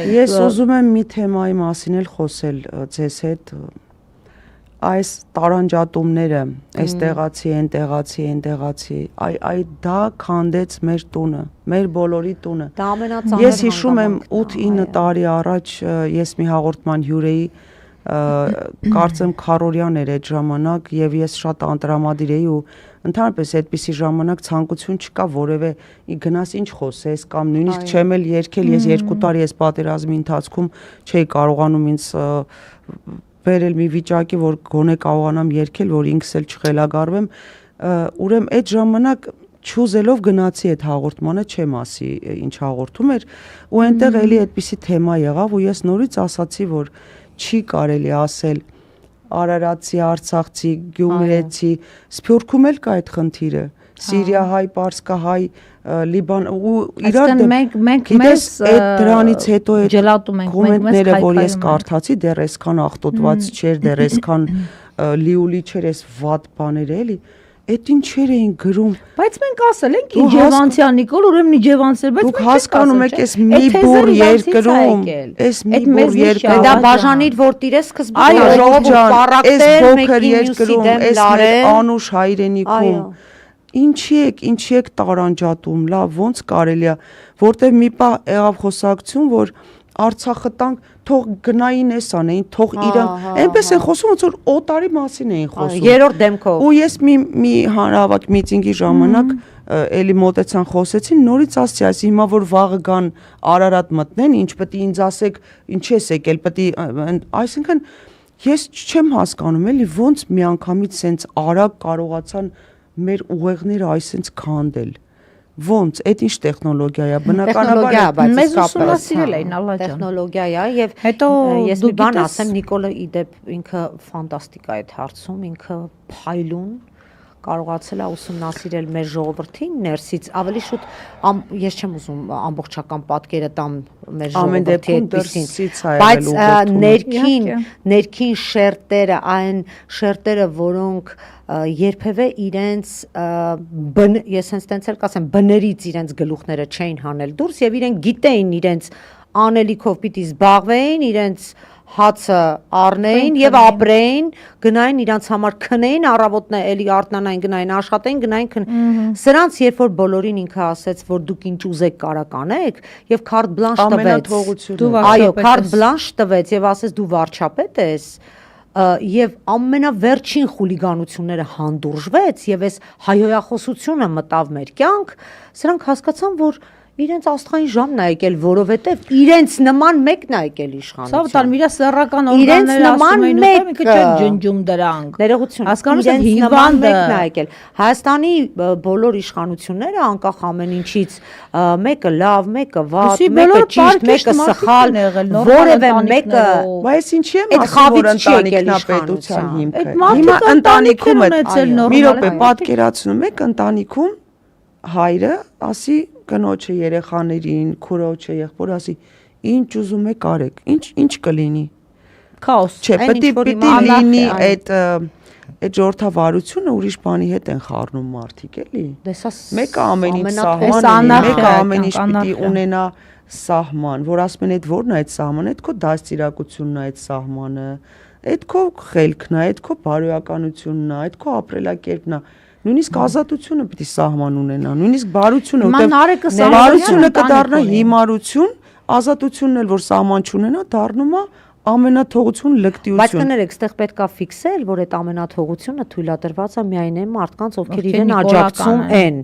կներեք։ Ես ուզում եմ մի թեմայի մասին էլ խոսել ձեզ հետ, այս տարանջատումները, այս տեղացի, այնտեղացի, այ դա քանդեց մեր տունը, մեր բոլորի տունը։ Դա ամենածանր Ես հիշում եմ 8-9 տարի առաջ ես մի հաղորդման հյուր էի, կարծեմ քառորյան էր այդ ժամանակ եւ ես շատ անտրամադիր էի ու ընդհանրապես այդպիսի ժամանակ ցանկություն չկա որևէ գնաս ինչ խոսես կամ նույնիսկ չեմ էլ երգել, ես 2 տարի այս պատերազմի ընթացքում չէի կարողանում ինձ բերել մի վիճակի, որ գոնե կարողանամ երգել, որ ինքս էլ չխելագարվեմ, ուրեմն այդ ժամանակ չուզելով գնացի այդ հաղորդմանը, չեմ ասի ինչ հաղորդում էր, ու այնտեղ էլի այդպիսի թեմա եղավ ու ես նորից ասացի, որ չի կարելի ասել Արարատցի, Արցախցի, Գյումրեցի, Սփյուռքում էլ կա այդ խնդիրը, Սիրիահայ, Պարսկահայ, Լիբան ու իրար մենք մեզ դրանից հետո այդ ջլատում ենք, կոմենտները, որ ես կարդացի, դեռ այսքան աղտոտված չէր, դեռ այսքան լիուլի չէր այս վատ բաները էլի, այդ ինչեր էին գրում։ Բայց մենք ասել ենք Իջևանցյան Նիկոլ, ուրեմն Իջևանցել, բայց դուք հասկանում եք, այս մի բուր երկրում, այս մի բուր երկրում, դա բաժանիր, որ տիրես սկզբում ժողովուրդ պարակտեր, մեկի մյուսի դեմ լարել, անուշ հայրենիքում։ Ինչի եք տարանջատում, լավ, ոնց կարելի է, որտեղ մի պահ եղավ խոսակցություն, որ Արցախը տանք, թող գնային էս անեին, թող իրան, այնպես են խոսում, ոնց որ օտարի մասին էին խոսում։ Երրորդ դեմքով։ Ու ես մի հանրահավաք միտինգի ժամանակ էլի մոտեցան խոսեցին, նորից ասացի, այս հիմա որ վաղը գան Արարատ մտնեն, ինչ պետք է ինձ ասեք, ինչ ես եկել, պետք է, այսինքն ես չեմ հասկանում, էլի ոնց միանգամից սենց արագ կարողացան մեր ուղեղները այսպես քանդել։ Ոնց, այդ ինչ տեխնոլոգիա է, բնականաբար մեզ ուսումնասիրել էին Ալլա ջան։ Տեխնոլոգիա է եւ հետո ես մի բան ասեմ, Նիկոլը իդեպ ինքը ֆանտաստիկ է այդ հարցում, ինքը փայլուն կարողացել է ուսումնասիրել մեր ժողովրդին ներսից ավելի շուտ ես չեմ ուզում ամբողջական պատկերը տամ մեր ժողովրդի այդպեսին, բայց ներքին շերտերը, այն շերտերը, որոնք երբևէ իրենց ես հենց տենց էլ կասեմ բներից իրենց գլուխները չէին հանել դուրս եւ իրենք գիտեին իրենց անելիքով պիտի զբաղվեին, իրենց հացը առնեին եւ ապրեին, գնային իրանց համար քնեին, առավոտն էլի արթնանային, գնային աշխատեին, գնային սրանց երբ որ բոլորին ինքը ասեց, որ դուք ինչ ուզեք կարակ անեք եւ քարտ բլանշ տվեց։ Այո, քարտ բլանշ տվեց եւ ասեց դու վարչապետ ես եւ ամենավերջին խուլիգանությունները հանդուրժվեց եւ այս հայհոյախոսությունը մտավ մեր կյանք, սրանք հասկացան, որ իրենց աստղային ժամն է եկել, որովհետև իրենց նման մեկն է եկել իշխանության։ Սա վտար միրա սեռական օրգանները ասում էին, ինքը չէ ջնջում դրանք։ Ներողություն, հասկանում եք հիվանդը մեկն է եկել։ Հայաստանի բոլոր իշխանությունները անկախ ամեն ինչից մեկը լավ, մեկը վատ, մեկը ճիշտ, մեկը սխալ, որևէ մեկը, բայց ինչի՞ եմ ասում, որ ընտանիքնապետության հիմքը։ Հիմա ընտանիքում է, մի րոպե պատկերացնում եք, ընտանիքում հայրը ասի կնոջը երեխաներին, քուրոջը, եղբորը ասի, ինչ ուզում եք արեք, ինչ կլինի։ Քաոս։ Չէ, պիտի լինի այդ ժողովրդավարությունը ուրիշ բանի հետ են խառնում մարդիկ, էլի։ Մեկը ամեն ինչ սահման, մեկը ամեն ինչ պիտի ունենա սահման, որ ասում են այդ ո՞րն է այդ սահմանը, այդ քո դաստիարակությունն է այդ սահմանը, այդ քո խելքն է, այդ քո բարոյականությունն է, այդ քո ապրելակերպն է։ Նույնիսկ ազատությունը պիտի սահման ունենա, նույնիսկ բարությունը, որտեղ բարությունը կդառնա հիմարություն, ազատությունն էլ որ սահման չունենա, դառնում է ամենաթողություն, լկտիություն։ Բայց կներեք, այստեղ պետք է ֆիքսել, որ այդ ամենաթողությունը թույլատրված է միայն այն մարդկանց, ովքեր իրեն աջակցում են։